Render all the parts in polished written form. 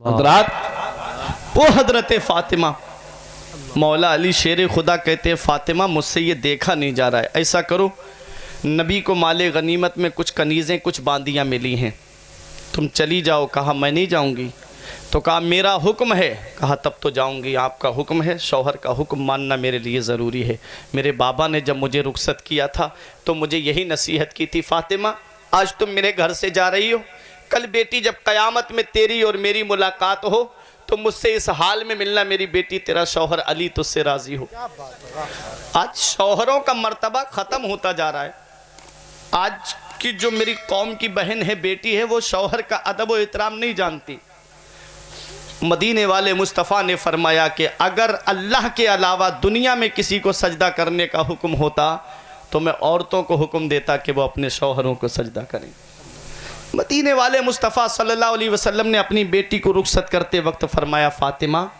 हजरात, वो हजरत फ़ातिमा, मौला अली शेर खुदा कहते हैं फ़ातिमा मुझसे ये देखा नहीं जा रहा है, ऐसा करो नबी को माले गनीमत में कुछ कनीज़ें कुछ बांदियाँ मिली हैं, तुम चली जाओ। कहा मैं नहीं जाऊँगी। तो कहा मेरा हुक्म है। कहा तब तो जाऊँगी, आपका हुक्म है, शौहर का हुक्म मानना मेरे लिए ज़रूरी है। मेरे बाबा ने जब मुझे रुखसत किया था तो मुझे यही नसीहत की थी, फ़ातिमा आज तुम मेरे घर से जा रही हो, कल बेटी जब क़यामत में तेरी और मेरी मुलाकात हो तो मुझसे इस हाल में मिलना, मेरी बेटी तेरा शौहर अली तुझसे राज़ी हो। आज शौहरों का मर्तबा ख़त्म होता जा रहा है। आज की जो मेरी कौम की बहन है, बेटी है, वो शौहर का अदब व एहतराम नहीं जानती। मदीने वाले मुस्तफ़ा ने फरमाया कि अगर अल्लाह के अलावा दुनिया में किसी को सजदा करने का हुक्म होता तो मैं औरतों को हुक्म देता कि वो अपने शौहरों को सजदा करें। मदीने वाले मुस्तफ़ा सल्लल्लाहु अलैहि वसल्लम ने अपनी बेटी को रुखसत करते वक्त फरमाया, फ़ातिमा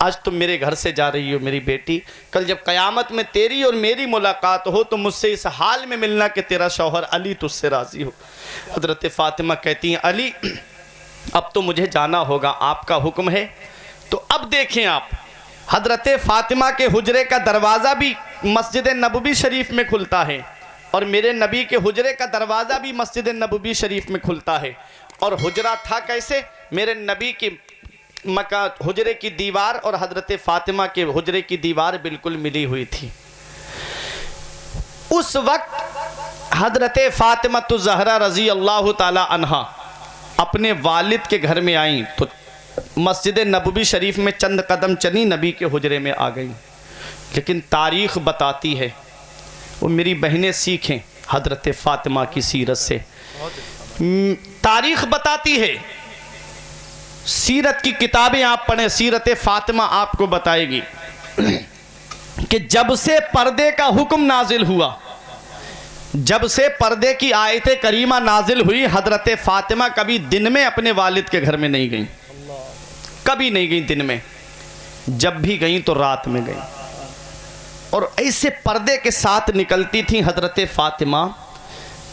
आज तुम मेरे घर से जा रही हो मेरी बेटी, कल जब क़यामत में तेरी और मेरी मुलाकात हो तो मुझसे इस हाल में मिलना कि तेरा शौहर अली तुझसे राज़ी हो। हज़रत फ़ातिमा कहती हैं, अली अब तो मुझे जाना होगा, आपका हुक्म है। तो अब देखें आप, हज़रत फ़ातिमा के हुजरे का दरवाज़ा भी मस्जिद नबवी शरीफ में खुलता है और मेरे नबी के हुजरे का दरवाज़ा भी मस्जिद नबवी शरीफ में खुलता है। और हुजरा था कैसे, मेरे नबी की मका हुजरे की दीवार और हज़रत फ़ातिमा के हुजरे की दीवार बिल्कुल मिली हुई थी। उस वक्त हज़रत फ़ातिमा तो ज़हरा रज़ी अल्लाह ताला अन्हा अपने वालिद के घर में आई तो मस्जिद नबवी शरीफ में चंद कदम चली, नबी के हुजरे में आ गई। लेकिन तारीख़ बताती है, वो मेरी बहनें सीखें हज़रत फ़ातिमा की सीरत से। तारीख़ बताती है, सीरत की किताबें आप पढ़ें, सीरत फ़ातिमा आपको बताएगी कि जब से पर्दे का हुक्म नाजिल हुआ, जब से पर्दे की आयत करीमा नाजिल हुई, हज़रत फ़ातिमा कभी दिन में अपने वालिद के घर में नहीं गई, कभी नहीं गई दिन में, जब भी गई तो रात में गई। और ऐसे पर्दे के साथ निकलती थी हज़रत फ़ातिमा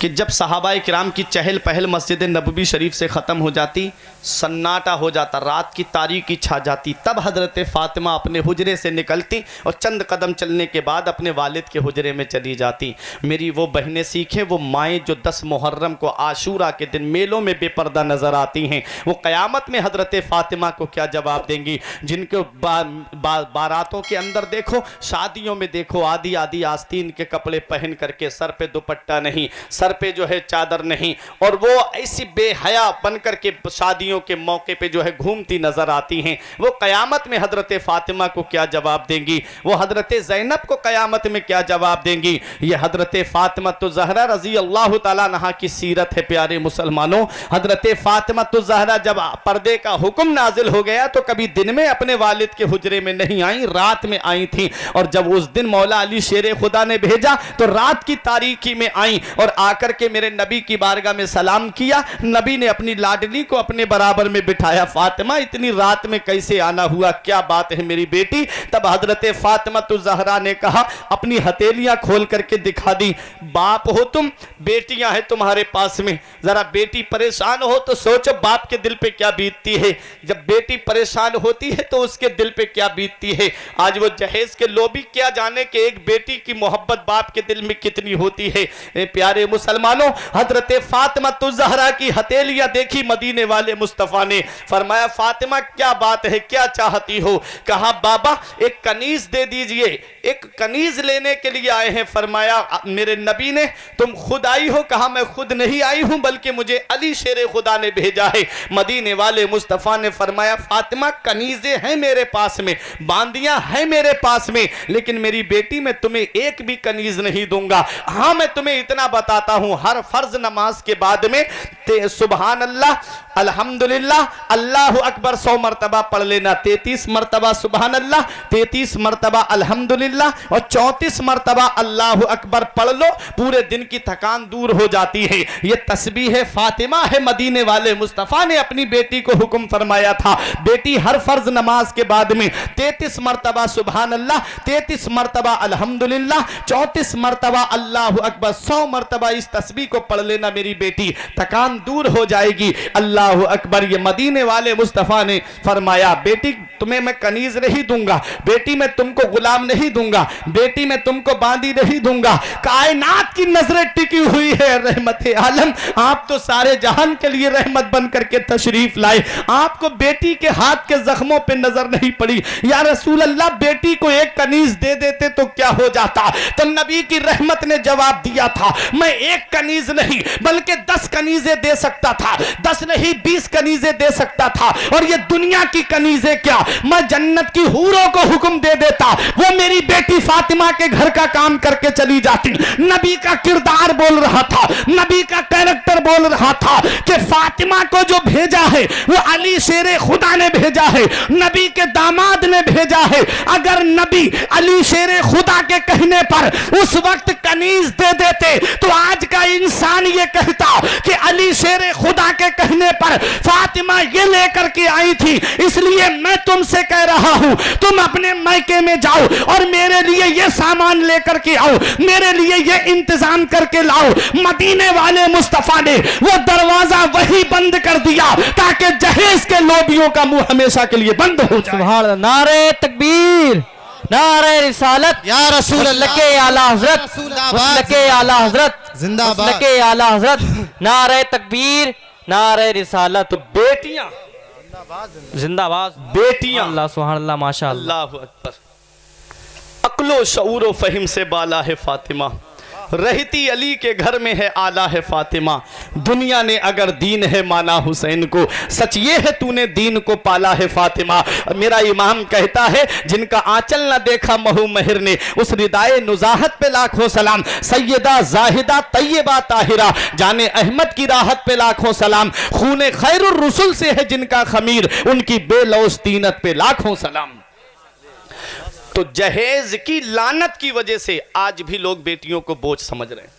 कि जब सहाबाए किराम की चहल पहल मस्जिद नबवी शरीफ से ख़त्म हो जाती, सन्नाटा हो जाता, रात की तारीकी छा जाती, तब हज़रत फ़ातिमा अपने हुजरे से निकलती और चंद कदम चलने के बाद अपने वालिद के हुजरे में चली जाती। मेरी वो बहनें सीखें, वो माएँ जो 10 मुहर्रम को आशूरा के दिन मेलों में बेपर्दा नज़र आती हैं, वो क़यामत में हज़रत फ़ातिमा को क्या जवाब देंगी। जिनको बारातों के अंदर देखो, शादियों में देखो, आधी आधी आस्तीन के कपड़े पहन करके, सर पे दुपट्टा नहीं, सर पे जो है चादर नहीं, और वो ऐसी बेहया बन करके शादियों के मौके पे जो है घूमती नजर आती हैं। वो क़यामत में हज़रत फ़ातिमा को क्या जवाब देंगी, वो हज़रत ज़ैनब को क़यामत में क्या जवाब देंगी। ये हज़रत फ़ातिमा तो ज़हरा रज़ी अल्लाह ताला अन्हा की सीरत है। प्यारे मुसलमानों, हज़रत फ़ातिमा तो ज़हरा जब पर्दे का हुक्म नाजिल हो गया तो कभी दिन में अपने वालिद के हुजरे में नहीं आई, रात में आई थी। और जब उस दिन मौला अली शेर खुदा ने भेजा तो रात की तारीकी में आई और करके मेरे नबी की बारगाह में सलाम किया। नबी ने अपनी लाडली को अपने बराबर में बिठाया, फ़ातिमा इतनी रात में कैसे आना हुआ, क्या बात है मेरी बेटी। तब हज़रत फ़ातिमा तो ज़हरा ने कहा, अपनी हथेलियां खोल करके दिखा दी, बाप हो तुम, बेटियां हैं तुम्हारे पास में, ज़रा बेटी परेशान हो तो सोचो बाप के दिल पे क्या बीतती है। जब बेटी परेशान होती है तो उसके दिल पे क्या बीतती है। आज वो जहेज के लोभी क्या जाने कि एक बेटी की मोहब्बत बाप के दिल में कितनी होती है। प्यारे मुसलमानों, हज़रत फ़ातिमा तो ज़हरा की हथेलियां देखी मदीने वाले मुस्तफ़ा ने, फरमाया फ़ातिमा क्या बात है, क्या चाहती हो। कहा बाबा एक कनीज़ दे दीजिए, एक कनीज़ लेने के लिए आए हैं। फरमाया मेरे नबी ने, तुम खुद आई हो। कहा मैं खुद नहीं आई हूं बल्कि मुझे अली शेर खुदा ने भेजा है। मदीने वाले मुस्तफ़ा ने फरमाया फ़ातिमा कनीज़ें हैं मेरे पास में, बांदियां हैं मेरे पास में, लेकिन मेरी बेटी मैं तुम्हें एक भी कनीज़ नहीं दूंगा। हाँ मैं तुम्हें इतना बताता हूं, हर फर्ज नमाज के बाद में सुबहान अल्लाह, अल्हम्दुलिल्लाह, अल्लाहु अकबर 100 मरतबा पढ़ लेना। 33 मरतबा सुबहान अल्लाह, 33 मरतबा अल्हम्दुलिल्लाह और 34 मरतबा अल्लाहु अकबर पढ़ लो, पूरे दिन की थकान दूर हो जाती है। ये तस्बीह फ़ातिमा है। मदीने वाले मुस्तफ़ा ने अपनी बेटी को हुक्म फरमाया था, बेटी हर फर्ज नमाज के बाद में 33 मरतबा सुबहान अल्लाह, 33 मरतबा अल्हम्दुलिल्लाह, 34 मरतबा अल्लाहु अकबर, 100 मरतबा इस तस्बीह को पढ़ लेना मेरी बेटी, थकान दूर हो जाएगी। अल्लाह अल्लाह अकबर। ये मदीने वाले मुस्तफ़ा ने फरमाया, बेटी तुम्हें मैं कनीज नहीं दूंगा, बेटी मैं तुमको गुलाम नहीं दूंगा, बेटी मैं तुमको बांदी नहीं दूंगा। कायनात की नजरें टिकी हुई है रहमत आलम, आप तो सारे जहान के लिए रहमत बन करके तशरीफ लाए, आपको बेटी के हाथ के जख्मों पे नजर नहीं पड़ी। या रसूल अल्लाह, बेटी को एक कनीज दे देते तो क्या हो जाता? तो नबी की रहमत ने जवाब दिया था, मैं एक कनीज नहीं बल्कि 10 कनीजें दे सकता था, 10 नहीं 20 कनीजें दे सकता था। और ये दुनिया की कनीजें क्या, मैं जन्नत की हूरों को हुक्म दे देता, वो मेरी बेटी फातिमा के घर का काम करके चली जाती। नबी का किरदार बोल रहा था, नबी का कैरेक्टर बोल रहा था कि फातिमा को जो भेजा है वो अली शेरे खुदा ने भेजा है, नबी के दामाद ने भेजा है। अगर नबी अली शेरे खुदा के कहने पर उस वक्त कनीज दे देते तो आज का इंसान ये कहता कि अली शेरे खुदा के कहने पर फातिमा ये लेकर के आई थी, इसलिए मैं तुमसे कह रहा हूं तुम अपने मायके में जाओ और मेरे लिए ये सामान लेकर के आओ, मेरे लिए ये इंतजाम करके लाओ। मदीने वाले मुस्तफा ने वो दरवाजा वही बंद कर दिया ताकि जहेज के लोबियों का मुंह हमेशा के लिए बंद हो जाए। सुभान अल्लाह, नारे तकबीर, नारे रिसालत, या रसूल अल्लाह, के आला हजरत, के आला हजरत, जिंदाबाद, के आला हजरत, नारे तकबीर, नारे रिसालत। तो बेटियां जिंदाबाद, बेटियां, अल्लाह सुभान अल्लाह, माशा अल्लाह। अल्लाह अकबर। अक्लो शऊर व फहिम से बाला है फातिमा, रहती अली के घर में है आला है फातिमा। दुनिया ने अगर दीन है माना हुसैन को, सच ये है तूने दीन को पाला है फातिमा। मेरा इमाम कहता है, जिनका आंचल न देखा महू महर ने, उस रिदाए नुजाहत पे लाखों सलाम। सैयदा जाहिदा तैयबा ताहिरा जाने अहमद की राहत पे लाखों सलाम। खूने खैरुर रसूल से है जिनका खमीर, उनकी बेलौस तीनत पे लाखों सलाम। तो जहेज की लानत की वजह से आज भी लोग बेटियों को बोझ समझ रहे हैं।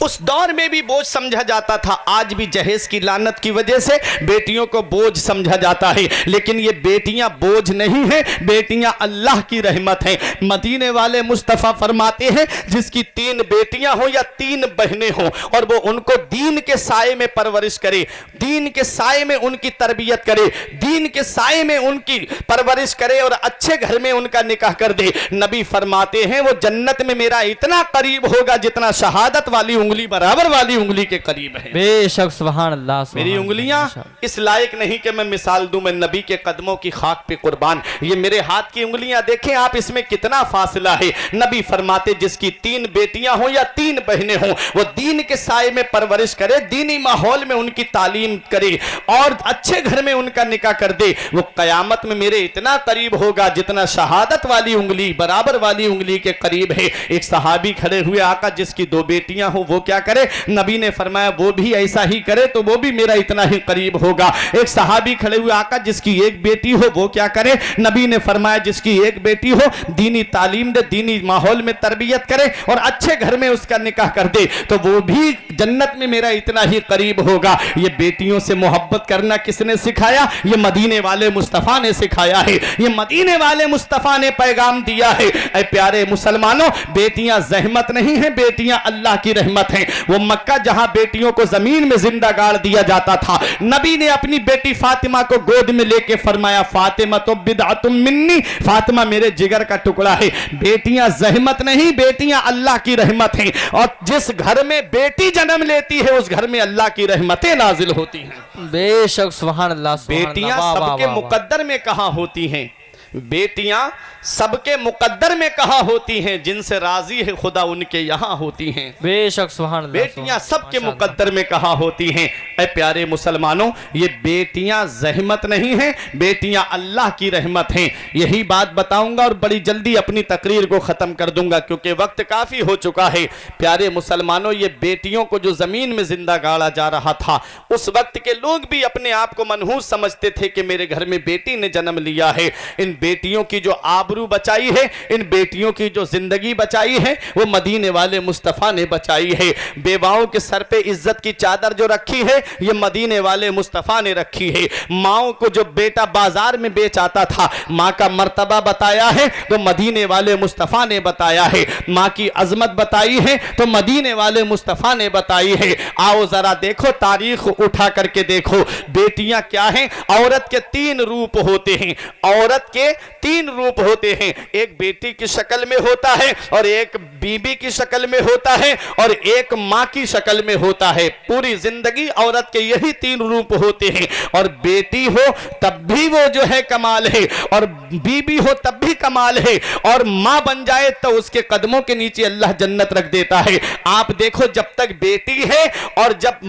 उस दौर में भी बोझ समझा जाता था, आज भी जहेज की लानत की वजह से बेटियों को बोझ समझा जाता है। लेकिन ये बेटियां बोझ नहीं है, बेटियां अल्लाह की रहमत हैं। मदीने वाले मुस्तफ़ा फरमाते हैं, जिसकी 3 बेटियां हो या 3 बहनें हो और वो उनको दीन के साए में परवरिश करे, दीन के साए में उनकी तरबियत करे, दीन के साए में उनकी परवरिश करे और अच्छे घर में उनका निकाह कर दे, नबी फरमाते हैं वो जन्नत में मेरा इतना करीब होगा जितना शहादत वाली उंगली बराबर वाली उंगली के करीब है। बेशक सुभान अल्लाह। मेरी उंगलियां इस लायक नहीं कि मैं मिसाल दूं, मैं नबी के कदमों की खाक पे कुर्बान। ये मेरे हाथ की उंगलियां देखें आप, इसमें कितना फासला है। नबी फरमाते, जिसकी 3 बेटियां हो या 3 बहनें हो, वो दीन के साए में परवरिश करे, दीनी माहौल में उनकी तालीम करे और अच्छे घर में उनका निकाह कर दे, वो कयामत में मेरे इतना करीब होगा जितना शहादत वाली उंगली बराबर वाली उंगली के करीब है। एक सहाबी खड़े हुए, आका जिसकी 2 बेटियां हो वो क्या करे? नबी ने फरमाया वो भी ऐसा ही करे तो वो भी मेरा इतना ही करीब होगा। एक सहाबी खड़े हुए, आका जिसकी 1 बेटी हो वो क्या करे? नबी ने फरमाया जिसकी 1 बेटी हो, दीनी तालीम दे, दीनी माहौल में तरबियत करे और अच्छे घर में उसका निकाह कर दे तो वो भी जन्नत में मेरा इतना ही करीब होगा। ये बेटियों से मोहब्बत करना किसने सिखाया? ये मदीने वाले मुस्तफ़ा ने सिखाया है, ये मदीने वाले मुस्तफ़ा ने पैगाम दिया है। ऐ प्यारे मुसलमानों, बेटियां ज़हमत नहीं है, बेटियां अल्लाह की रहमत हैं। वो मक्का जहां बेटियों को जमीन में जिंदा गाड़ दिया जाता था, नबी ने अपनी बेटी फातिमा को गोद में लेके फरमाया, फातिमा तो बिदअतुम मिन्नी, फातिमा मेरे जिगर का टुकड़ा है। बेटियां ज़हमत नहीं, बेटियां अल्लाह की रहमत हैं। और जिस घर में बेटी जन्म लेती है उस घर में अल्लाह की रहमतें नाजिल होती हैं। बेशक सुभान अल्लाह। बेटियां सबके मुकद्दर में कहां होती हैं? बेटियां सबके मुकद्दर में कहां होती हैं? जिनसे राजी है खुदा उनके यहां होती हैं। बेशक सुभान अल्लाह। बेटियां सबके मुकद्दर में कहां होती हैं? ऐ प्यारे मुसलमानों, ये बेटियां ज़हमत नहीं हैं, बेटियां अल्लाह की रहमत हैं। यही बात बताऊंगा और बड़ी जल्दी अपनी तकरीर को ख़त्म कर दूंगा क्योंकि वक्त काफ़ी हो चुका है। प्यारे मुसलमानों, ये बेटियों को जो ज़मीन में जिंदा गाड़ा जा रहा था, उस वक्त के लोग भी अपने आप को मनहूस समझते थे कि मेरे घर में बेटी ने जन्म लिया है। इन बेटियों की जो आबरू बचाई है, इन बेटियों की जो जिंदगी बचाई है, वो मदीने वाले मुस्तफ़ा ने बचाई है। बेवाओं के सर पे इज्जत की चादर जो रखी है, ये मदीने वाले मुस्तफ़ा ने रखी है। माओ को जो बेटा बाजार में बेच आता था, माँ का मर्तबा बताया है तो मदीने वाले मुस्तफ़ा ने बताया है। माँ की अजमत बताई है तो मदीने वाले मुस्तफ़ा ने बताई है। आओ जरा देखो, तारीख उठा करके देखो, बेटियां क्या हैं। औरत के 3 रूप होते हैं, औरत के 3 रूप होते हैं। एक बेटी की शक्ल में होता है, और एक बीबी की शक्ल में होता है, और एक माँ की शक्ल में होता है। पूरी जिंदगी औरत के यही 3 रूप होते हैं। और बेटी हो तब भी वो जो है कमाल है, और बीबी हो तब भी कमाल है, और माँ बन जाए तो उसके कदमों के नीचे अल्लाह जन्नत रख देता है। आप देखो, जब तक बेटी है, और जब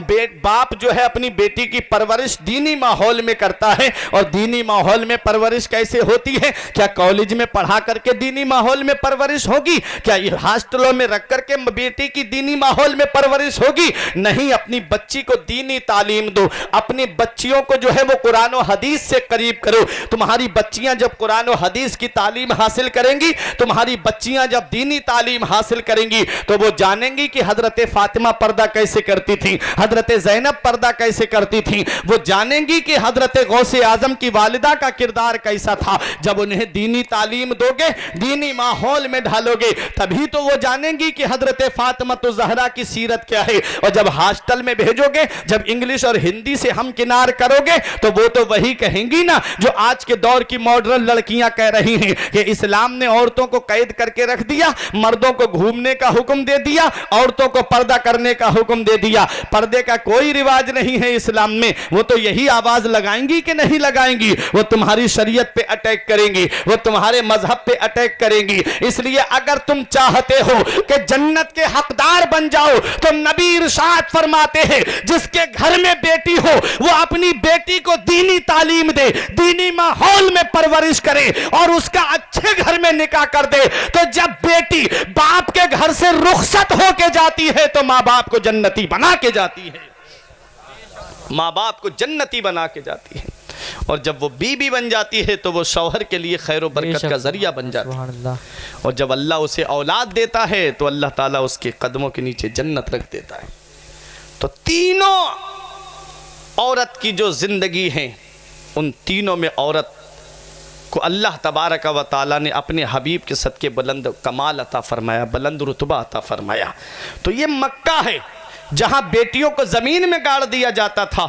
बाप जो है अपनी बेटी की परवरिश दीनी माहौल में करता है, और दीनी माहौल में परवरिश कैसे होती है? क्या कॉलेज में पढ़ा करके दीनी माहौल में परवरिश होगी? क्या ये हॉस्टलों में रख करके बेटी की दीनी माहौल में परवरिश होगी? नहीं, अपनी बच्ची को दीनी तालीम दो, अपनी बच्चियों को जो है वो कुरान और हदीस से करीब करो। तुम्हारी बच्चियां जब कुरान और हदीस की तालीम हासिल करेंगी, तुम्हारी बच्चियां जब दीनी तालीम हासिल करेंगी, तो वो जानेंगी कि हजरत फातिमा पर्दा कैसे करती थी, हजरत ज़ैनब पर्दा कैसे करती थी। वो जानेंगी कि हजरत गौसे आजम की वालिदा का किरदार कैसा था। जब उन्हें दीनी तालीम दोगे, दीनी माहौल में ढालोगे, तभी तो वो जानेंगी कि हजरत फातिमा तो ज़हरा की सीरत क्या है। और जब हॉस्टल में भेजोगे, जब इंग्लिश और हिंदी से हम किनार करोगे, तो वो तो वही कहेंगी ना जो आज के दौर की मॉडर्न लड़कियां कह रही हैं कि इस्लाम ने औरतों को कैद करके रख दिया, मर्दों को घूमने का हुक्म दे दिया, औरतों को पर्दा करने का हुक्म दे दिया। पर्दे का कोई रिवाज नहीं है इस्लाम में। वो तो यही आवाज लगाएंगी कि नहीं लगाएंगी, वो तुम्हारी शरीयत पे अटैक करेंगी, वो तुम्हारे मजहब पे अटैक करेंगी। इसलिए अगर तुम चाहते हो कि जन्नत के हकदार बन जाओ, तो नबी इरशाद फरमाते हैं, जिसके घर में बेटी हो वो अपनी बेटी को दीनी तालीम दे, दीनी माहौल में परवरिश करे, और उसका अच्छे घर में निकाह कर दे। तो जब बेटी बाप के घर से रुखसत होके जाती है, तो माँ बाप को जन्नती बना के जाती है, माँ बाप को जन्नती बना के जाती है। और जब वो बीबी बन जाती है, तो वो शौहर के लिए खैर बरकत का जरिया बन जाती है। और जब अल्लाह उसे औलाद देता है, तो अल्लाह ताला उसके कदमों के नीचे जन्नत रख देता है। तो तीनों औरत की जो जिंदगी है, उन तीनों में औरत को अल्लाह तबारक व तआला ने अपने हबीब के सदके बुलंद कमाल अता फरमाया, बुलंद रुतबा अता फरमाया। तो ये मक्का है जहां बेटियों को ज़मीन में गाड़ दिया जाता था।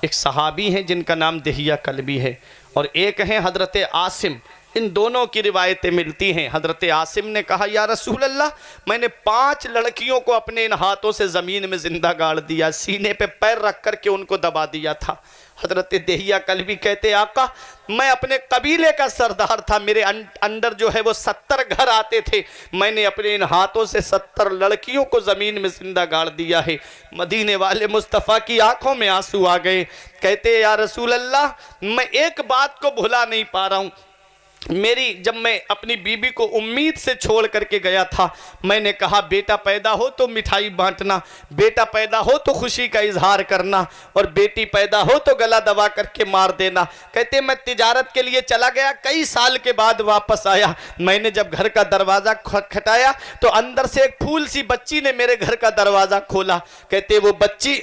एक सहाबी हैं जिनका नाम दहिया कल्बी है, और एक हैं हज़रत आसिम। इन दोनों की रिवायतें मिलती हैं। हज़रत आसिम ने कहा, या रसूल अल्लाह, मैंने 5 लड़कियों को अपने इन हाथों से ज़मीन में ज़िंदा गाड़ दिया, सीने पे पैर रख करके उनको दबा दिया था। हज़रत दहिया कल्बी कहते, आका, मैं अपने कबीले का सरदार था, मेरे अंडर जो है वो 70 घर आते थे, मैंने अपने इन हाथों से 70 लड़कियों को ज़मीन में जिंदा गाड़ दिया है। मदीने वाले मुस्तफ़ा की आंखों में आंसू आ गए। कहते, या रसूल अल्लाह, मैं एक बात को भुला नहीं पा रहा हूँ। जब मैं अपनी बीबी को उम्मीद से छोड़ करके गया था, मैंने कहा बेटा पैदा हो तो मिठाई बांटना, बेटा पैदा हो तो खुशी का इजहार करना, और बेटी पैदा हो तो गला दबा करके मार देना। कहते, मैं तिजारत के लिए चला गया, कई साल के बाद वापस आया। मैंने जब घर का दरवाज़ा खटखटाया, तो अंदर से एक फूल सी बच्ची ने मेरे घर का दरवाज़ा खोला। कहते, वो बच्ची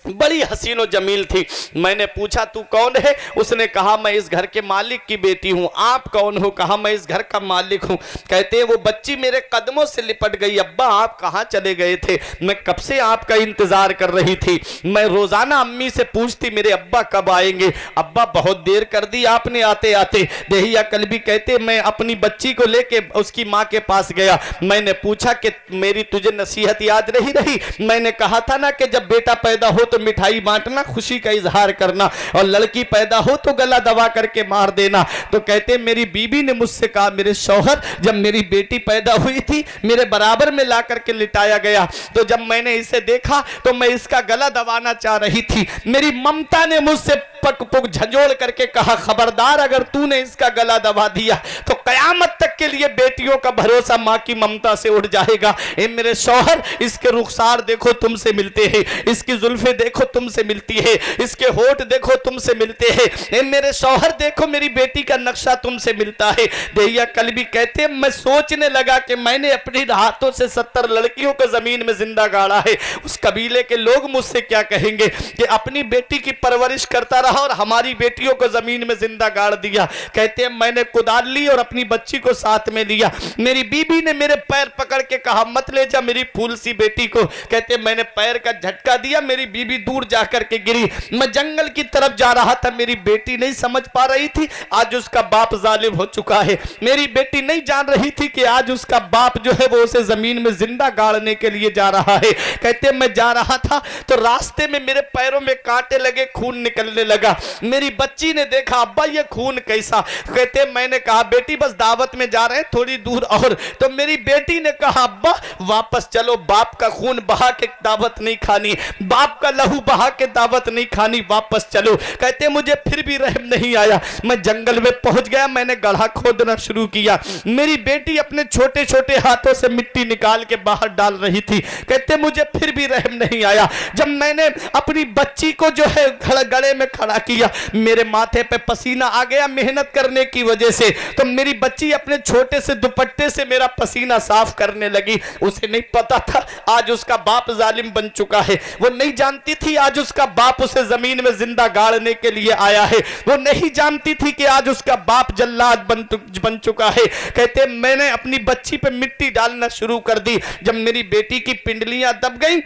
बड़ी हसीन और जमील थी। मैंने पूछा, तू कौन है? उसने कहा, मैं इस घर के मालिक की बेटी हूँ। आप कौन हो? कहा, मैं इस घर का मालिक हूँ। कहते हैं, वो बच्ची मेरे कदमों से लिपट गई। अब्बा, आप कहाँ चले गए थे? मैं कब से आपका इंतजार कर रही थी। मैं रोजाना अम्मी से पूछती, मेरे अब्बा कब आएंगे। अब्बा, बहुत देर कर दी आपने आते आते। दहिया कल्बी कहते, मैं अपनी बच्ची को लेके उसकी माँ के पास गया। मैंने पूछा कि मेरी तुझे नसीहत याद नहीं रही? मैंने कहा था ना कि जब बेटा पैदा हो तो मिठाई बांटना, खुशी का इजहार करना, और लड़की पैदा हो तो गला दबा करके मार देना। तो कहते, मेरी बीबी ने मुझसे कहा, मेरे शौहर, जब मेरी बेटी पैदा हुई थी, मेरे बराबर में ला करके लिटाया गया, तो जब मैंने इसे देखा तो मैं इसका गला दबाना चाह रही थी। मेरी ममता ने मुझसे पक पुक झंझोड़ करके कहा, खबरदार, अगर तूने इसका गला दबा दिया तो कयामत तक के लिए बेटियों का भरोसा माँ की ममता से उठ जाएगा। ए मेरे शौहर, इसके रुखसार देखो तुमसे मिलते हैं, इसकी जुल्फे देखो तुमसे मिलती है, इसके होठ देखो तुमसे मिलते हैं। ए मेरे शौहर देखो मेरी बेटी का नक्शा तुमसे मिलता है। देहिया कल भी कहते हैं, मैं सोचने लगा कि मैंने अपनी हाथों से 70 लड़कियों को जमीन में जिंदा गाड़ा है। उस कबीले के लोग मुझसे क्या कहेंगे कि अपनी बेटी की परवरिश करता रहा और हमारी बेटियों को जमीन में जिंदा गाड़ दिया। कहते हैं मैंने कुदाल ली और अपनी बच्ची को साथ में लिया। मेरी बीबी ने मेरे पैर पकड़ के कहा मत ले जा मेरी फूल सी बेटी को। कहते हैं मैंने पैर का झटका दिया, मेरी बीबी दूर जाकर के गिरी। मैं जंगल की तरफ जा रहा था, मेरी बेटी नहीं समझ पा रही थी आज उसका बाप जालिम हो चुका है। मेरी बेटी नहीं जान रही थी कि आज उसका बाप जो है वो उसे जमीन में जिंदा गाड़ने के लिए जा रहा है। कहते मैं जा रहा था तो रास्ते में मेरे पैरों में कांटे लगे, खून निकलने लगा। मेरी बच्ची ने देखा अब्बा ये खून कैसा। कहते मैंने कहा बेटी बस दावत में जा रहे हैं थोड़ी दूर और। तो मेरी बेटी ने कहा अब्बा वापस चलो, बाप का खून बहा के दावत नहीं खानी, बाप का लहू बहा के दावत नहीं खानी, वापस चलो। कहते मुझे फिर भी रहम नहीं आया। मैं जंगल में पहुंच गया, मैंने गड्ढा खोदना शुरू किया। मेरी बेटी अपने छोटे छोटे हाथों से मिट्टी निकाल के बाहर डाल रही थी। कहते मुझे फिर भी रहम नहीं आया। जब मैंने अपनी बच्ची को जो है गले में खड़ा किया, मेरे माथे पे पसीना आ गया मेहनत करने की वजह से। तो मेरी बच्ची अपने छोटे से दुपट्टे से मेरा पसीना साफ करने लगी। उसे नहीं पता था आज उसका बाप जालिम बन चुका है। वो नहीं जानती थी आज उसका बाप उसे जमीन में जिंदा गाड़ने के लिए आया है। वो नहीं जानती थी कि आज उसका बाप जल्लाद बन चुका है। कहते मैंने अपनी बच्ची पे मिट्टी डालना शुरू कर दी। जब मेरी बेटी की पिंडलियां दब गई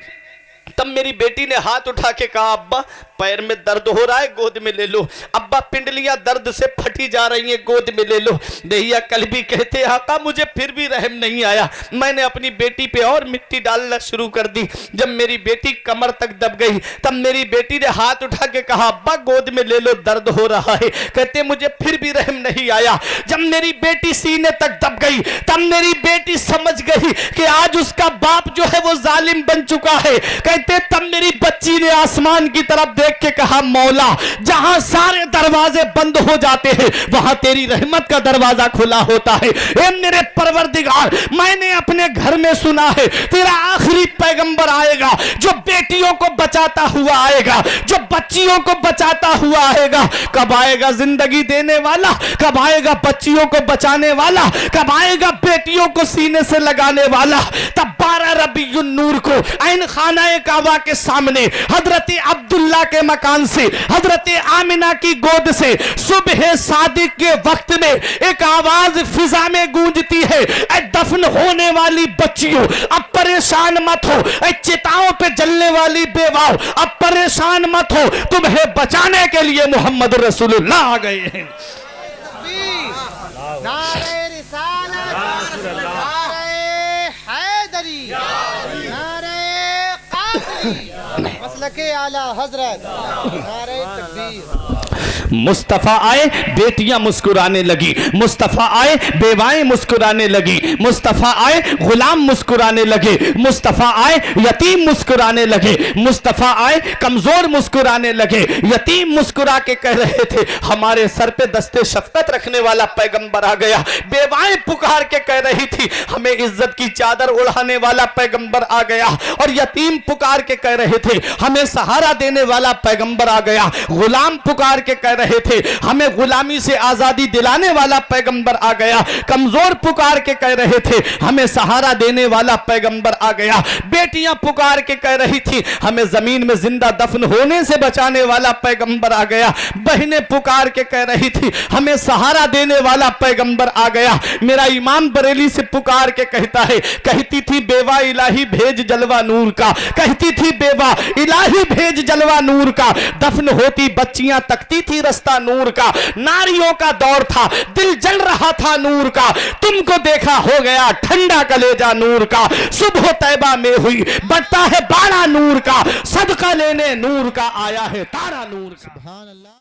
तब मेरी बेटी ने हाथ उठा के कहा अब्बा पैर में दर्द हो रहा है, गोद में ले लो। अब्बा पिंडलियां दर्द से फटी जा रही हैं, गोद में ले लो। देहिया कल भी कहते आका मुझे फिर भी रहम नहीं आया। मैंने अपनी बेटी पे और मिट्टी डालना शुरू कर दी। जब मेरी बेटी कमर तक दब गई तब मेरी बेटी ने हाथ उठा के कहा अब्बा गोद में ले लो, दर्द हो रहा है। कहते मुझे फिर भी रहम नहीं आया। जब मेरी बेटी सीने तक दब गई तब मेरी बेटी समझ गई कि आज उसका बाप जो है वो जालिम बन चुका है। कहते तब मेरी बच्ची ने आसमान की तरफ देख के कहा मौला जहां सारे दरवाजे बंद हो जाते हैं वहां तेरी रहमत का दरवाजा खुला होता है। ए मेरे परवरदिगार, मैंने अपने घर में सुना है तेरा आखिरी पैगंबर आएगा जो बेटियों को बचाता हुआ आएगा, जो बच्चियों को बचाता हुआ आएगा। कब आएगा जिंदगी देने वाला, कब आएगा बच्चियों को बचाने वाला, कब आएगा बेटियों को सीने से लगाने वाला। तब 12 रबीउन नूर को ऐन खाना काबा के सामने हजरत अब्दुल्ला के मकान से, हजरत आमिना की गोद से सुबह सादिक के वक्त में एक आवाज फिजा में गूंजती है, ऐ दफन होने वाली बच्चियों अब परेशान मत हो, ऐ चिताओं पे जलने वाली बेवाओं अब परेशान मत हो, तुम्हें बचाने के लिए मोहम्मद रसूलुल्लाह आ गए हैं। नारे रिसालत, नारे हैदरी, नारे मसलके आला हजरत, नारे तकबीर। मुस्तफा आए बेटियां मुस्कुराने लगी, मुस्तफा आए बेवाएं मुस्कुराने लगी, मुस्तफा आए गुलाम मुस्कुराने लगे, मुस्तफा आए यतीम मुस्कुराने लगे, मुस्तफा आए कमजोर मुस्कुराने लगे। यतीम मुस्कुरा के कह रहे थे हमारे सर पे दस्ते शफकत रखने वाला पैगंबर आ गया। बेवाएं पुकार के कह रही थी हमें इज्जत की चादर उड़ाने वाला पैगंबर आ गया। और यतीम पुकार के कह रहे थे हमें सहारा देने वाला पैगंबर आ गया। गुलाम पुकार के कह रहे थे हमें गुलामी से आजादी दिलाने वाला पैगंबर आ गया। कमजोर पुकार के कह रहे थे हमें सहारा देने वाला पैगंबर आ गया। बेटियां पुकार के कह रही थी हमें जमीन में जिंदा दफन होने से बचाने वाला पैगंबर आ गया। बहनें पुकार के कह रही थी हमें सहारा देने वाला पैगंबर आ गया। मेरा इमाम बरेली से पुकार के कहता है, कहती थी बेवा इलाही भेज जलवा नूर का, कहती थी बेवा इलाही भेज जलवा नूर का। दफन होती बच्चियां तकती थी रास्ता नूर का। नारियों का दौर था दिल जल रहा था नूर का। तुमको देखा हो गया ठंडा कलेजा नूर का। सुबह तैबा में हुई बढ़ता है बाड़ा नूर का। सदका लेने नूर का आया है तारा नूर। सुभान अल्लाह।